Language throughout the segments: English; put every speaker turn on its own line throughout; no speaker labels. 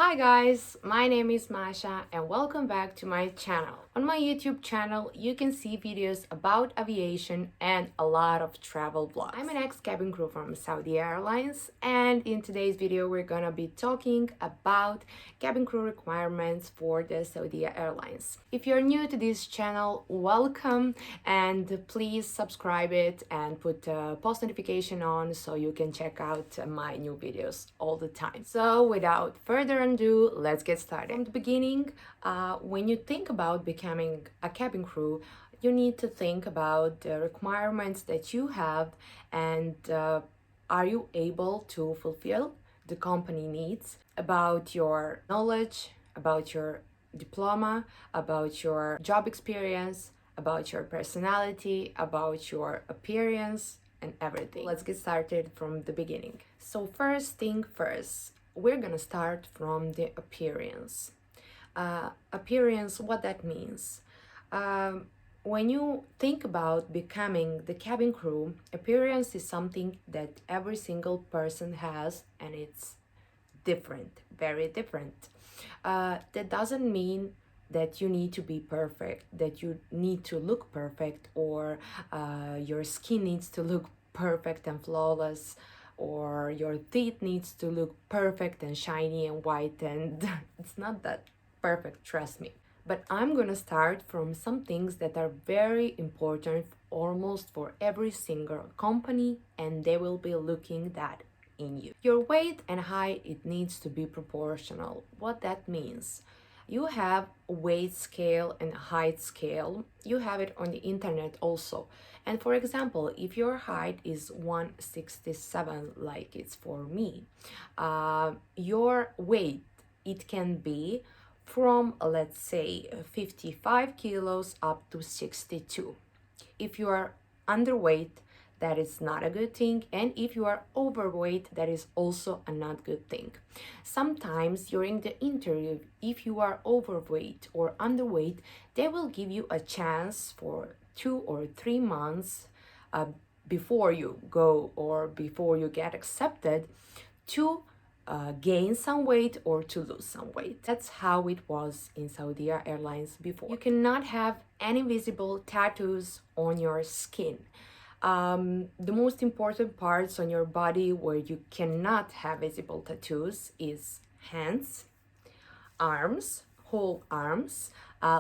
Hi guys, my name is Masha and welcome back to my channel. On my YouTube channel, you can see videos about aviation and a lot of travel vlogs. I'm an ex-cabin crew from Saudi Airlines, and in today's video we're gonna be talking about cabin crew requirements for the Saudi Airlines. If you're new to this channel, welcome, and please subscribe it and put post notification on so you can check out my new videos all the time. So without further ado, let's get started. From the beginning, when you think about becoming a cabin crew, you need to think about the requirements that you have and are you able to fulfill the company needs, about your knowledge, about your diploma, about your job experience, about your personality, about your appearance, and everything. Let's get started from the beginning. So first thing first, we're gonna start from the appearance. Appearance, what that means. When you think about becoming the cabin crew, appearance is something that every single person has, and it's different, very different. That doesn't mean that you need to be perfect, that you need to look perfect, or your skin needs to look perfect and flawless, or your teeth needs to look perfect and shiny and white, and it's not that perfect, trust me. But I'm gonna start from some things that are very important almost for every single company, and they will be looking that in you. Your weight and height, it needs to be proportional. What that means, you have weight scale and height scale. You have it on the internet also. And for example, if your height is 167, like it's for me, your weight, it can be from, let's say, 55 kilos up to 62. If you are underweight, that is not a good thing, and if you are overweight, that is also a not good thing. Sometimes during the interview, if you are overweight or underweight, they will give you a chance for 2 or 3 months before you go or before you get accepted to gain some weight or to lose some weight. That's how it was in Saudi Airlines before. You cannot have any visible tattoos on your skin. The most important parts on your body where you cannot have visible tattoos is hands, arms, whole arms,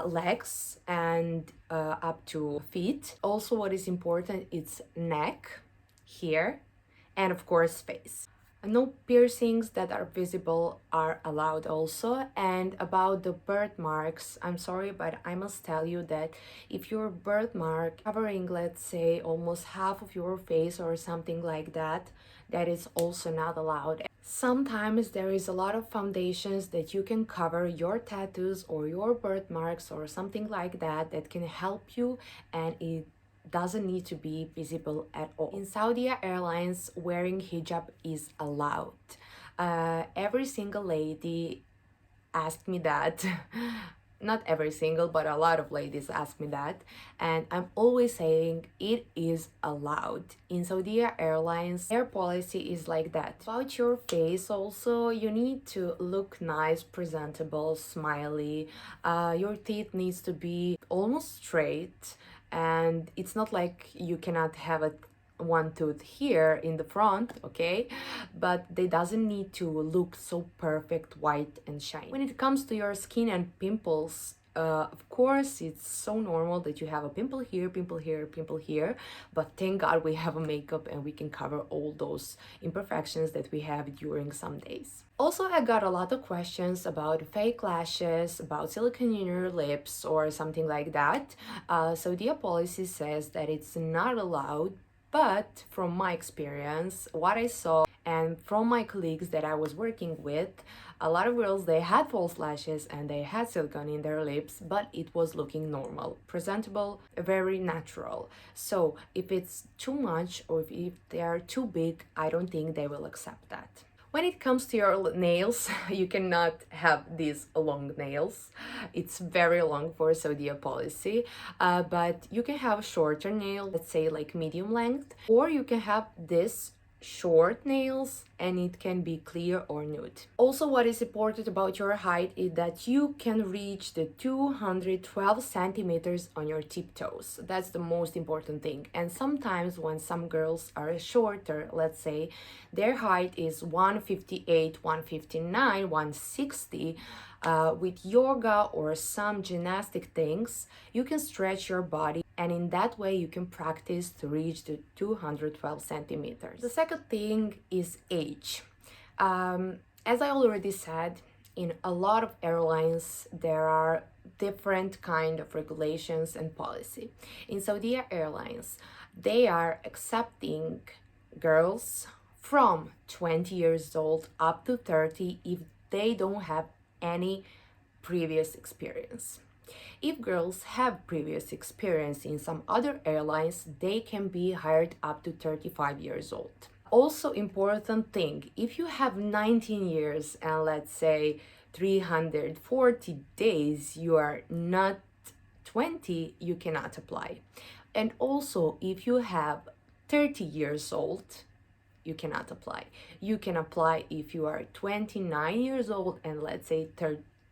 legs, and up to feet. Also, what is important is neck, hair, and of course face. No piercings that are visible are allowed also. And about the birthmarks, I'm sorry, but I must tell you that if your birthmark covering, let's say, almost half of your face or something like that, that is also not allowed. Sometimes there is a lot of foundations that you can cover your tattoos or your birthmarks or something like that that can help you, and it doesn't need to be visible at all. In Saudi Airlines, wearing hijab is allowed. Every single lady asked me that. Not every single, but a lot of ladies ask me that, and I'm always saying it is allowed. In Saudi Airlines, their policy is like that. About your face also, you need to look nice, presentable, smiley. Your teeth needs to be almost straight, and it's not like you cannot have one tooth here in the front, okay, but they doesn't need to look so perfect, white and shiny. When it comes to your skin and pimples, of course it's so normal that you have a pimple here, pimple here, pimple here, but thank God we have a makeup and we can cover all those imperfections that we have during some days. Also, I got a lot of questions about fake lashes, about silicone in your lips or something like that. Saudi policy says that it's not allowed, but from my experience, what I saw, and from my colleagues that I was working with, a lot of girls, they had false lashes and they had silicone in their lips, but it was looking normal, presentable, very natural. So if it's too much or if they are too big, I don't think they will accept that. When it comes to your nails, you cannot have these long nails. It's very long for Saudi policy, but you can have shorter nails, let's say like medium length, or you can have this short nails, and it can be clear or nude. Also, what is important about your height is that you can reach the 212 centimeters on your tiptoes. That's the most important thing. And sometimes when some girls are shorter, let's say their height is 158, 159, 160, with yoga or some gymnastic things, you can stretch your body, and in that way you can practice to reach the 212 centimeters. The second thing is age. As I already said, in a lot of airlines there are different kind of regulations and policy. In Saudi Airlines, they are accepting girls from 20 years old up to 30 if they don't have any previous experience. If girls have previous experience in some other airlines, they can be hired up to 35 years old. Also important thing, if you have 19 years and let's say 340 days, you are not 20, you cannot apply. And also if you have 30 years old, you cannot apply. You can apply if you are 29 years old and let's say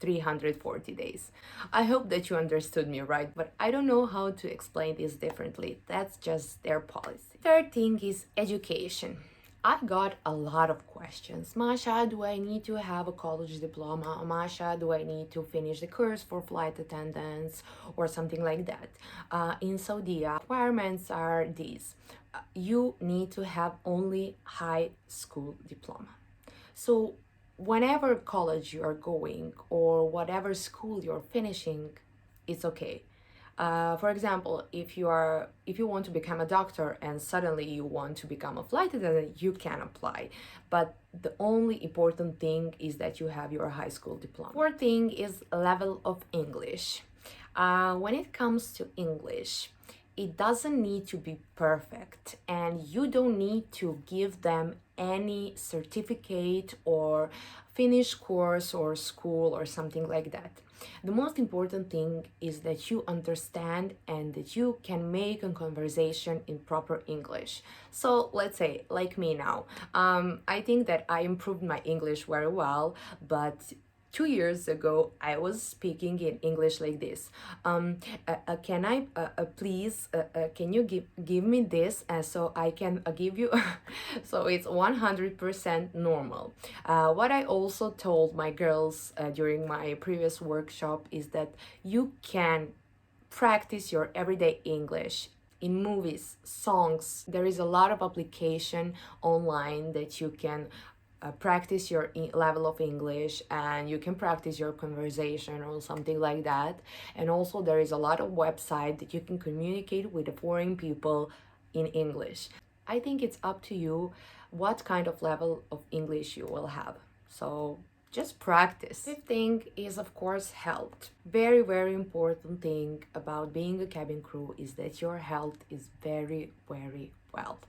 340 days. I hope that you understood me right, but I don't know how to explain this differently. That's just their policy. Third thing is education. I got a lot of questions. Masha, do I need to have a college diploma? Masha, do I need to finish the course for flight attendants or something like that? In Saudi, requirements are these. You need to have only high school diploma. So whenever college you are going or whatever school you're finishing, it's okay. For example, if you want to become a doctor and suddenly you want to become a flight attendant, you can apply. But the only important thing is that you have your high school diploma. Fourth thing is level of English. When it comes to English, it doesn't need to be perfect, and you don't need to give them any certificate or finish course or school or something like that. The most important thing is that you understand and that you can make a conversation in proper English. So let's say, like me now, I think that I improved my English very well, but 2 years ago, I was speaking in English like this. Can I please? Can you give me this so I can give you? So it's 100% normal. What I also told my girls during my previous workshop is that you can practice your everyday English in movies, songs. There is a lot of application online that you can practice your level of English, and you can practice your conversation or something like that. And also there is a lot of website that you can communicate with the foreign people in English. I think it's up to you what kind of level of English you will have. So just practice. Fifth thing is, of course, health. Very, very important thing about being a cabin crew is that your health is very, very well.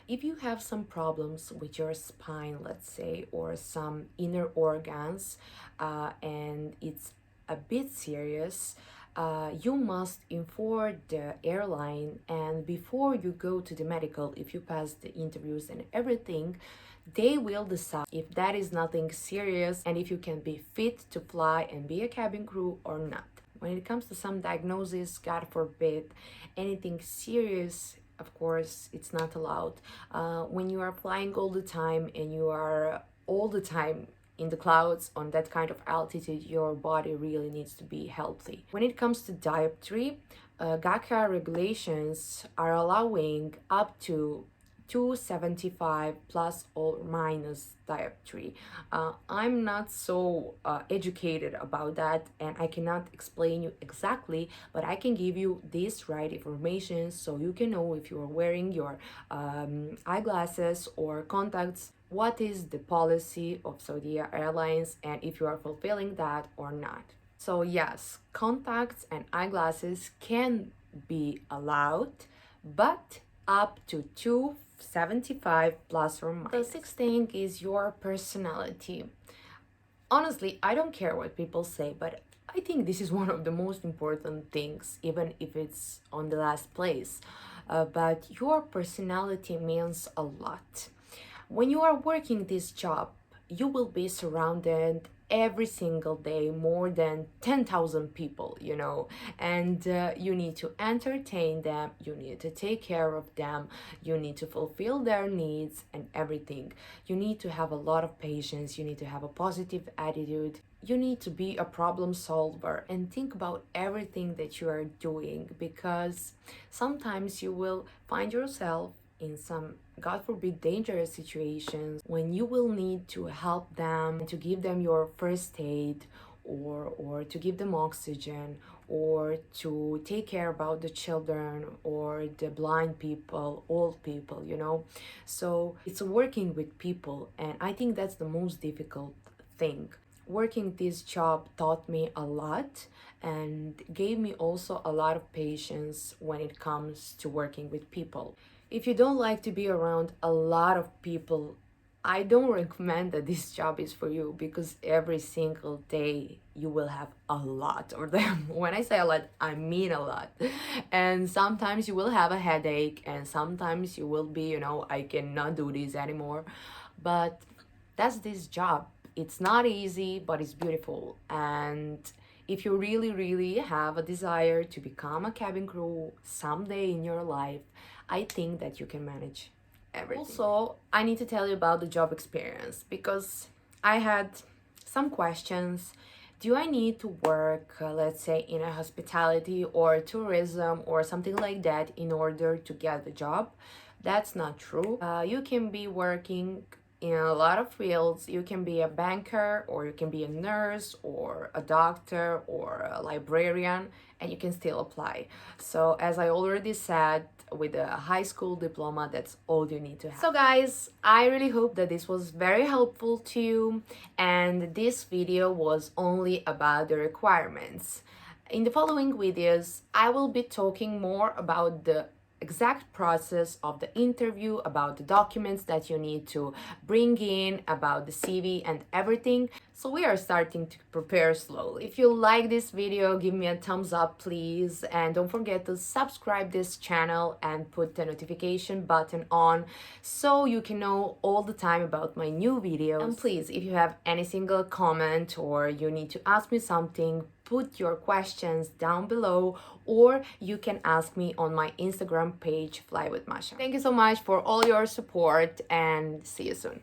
If you have some problems with your spine, let's say, or some inner organs, and it's a bit serious, you must inform the airline, and before you go to the medical, if you pass the interviews and everything, they will decide if that is nothing serious and if you can be fit to fly and be a cabin crew or not. When it comes to some diagnosis, God forbid, anything serious, of course, it's not allowed. When you are flying all the time and you are all the time in the clouds on that kind of altitude, your body really needs to be healthy. When it comes to dioptry, GACA regulations are allowing up to 275 plus or minus dioptry. I'm not so educated about that, and I cannot explain you exactly, but I can give you this right information so you can know if you are wearing your eyeglasses or contacts, what is the policy of Saudi Airlines and if you are fulfilling that or not. So yes, contacts and eyeglasses can be allowed, but up to 275 plus or minus. The sixth thing is your personality. Honestly, I don't care what people say, but I think this is one of the most important things, even if it's on the last place. But your personality means a lot. When you are working this job, you will be surrounded every single day more than 10,000 people, and you need to entertain them, you need to take care of them, you need to fulfill their needs and everything. You need to have a lot of patience, you need to have a positive attitude, you need to be a problem solver and think about everything that you are doing, because sometimes you will find yourself in some, God forbid, dangerous situations when you will need to help them, to give them your first aid, or to give them oxygen, or to take care about the children or the blind people, old people, So it's working with people, and I think that's the most difficult thing. Working this job taught me a lot and gave me also a lot of patience when it comes to working with people. If you don't like to be around a lot of people, I don't recommend that this job is for you, because every single day you will have a lot of them. When I say a lot, I mean a lot. And sometimes you will have a headache, and sometimes you will be, I cannot do this anymore. But that's this job. It's not easy, but it's beautiful. And if you really, really have a desire to become a cabin crew someday in your life, I think that you can manage everything. Also, I need to tell you about the job experience, because I had some questions. Do I need to work, let's say, in a hospitality or tourism or something like that in order to get the job? That's not true. You can be working in a lot of fields. You can be a banker, or you can be a nurse, or a doctor, or a librarian, and you can still apply. So as I already said, with a high school diploma, that's all you need to have. So guys, I really hope that this was very helpful to you, and this video was only about the requirements. In the following videos, I will be talking more about the exact process of the interview, about the documents that you need to bring in, about the CV and everything. So we are starting to prepare slowly. If you like this video, give me a thumbs up, please, and don't forget to subscribe this channel and put the notification button on so you can know all the time about my new videos. And please, if you have any single comment or you need to ask me something, put your questions down below, or you can ask me on my Instagram page, Fly with Masha. Thank you so much for all your support, and see you soon.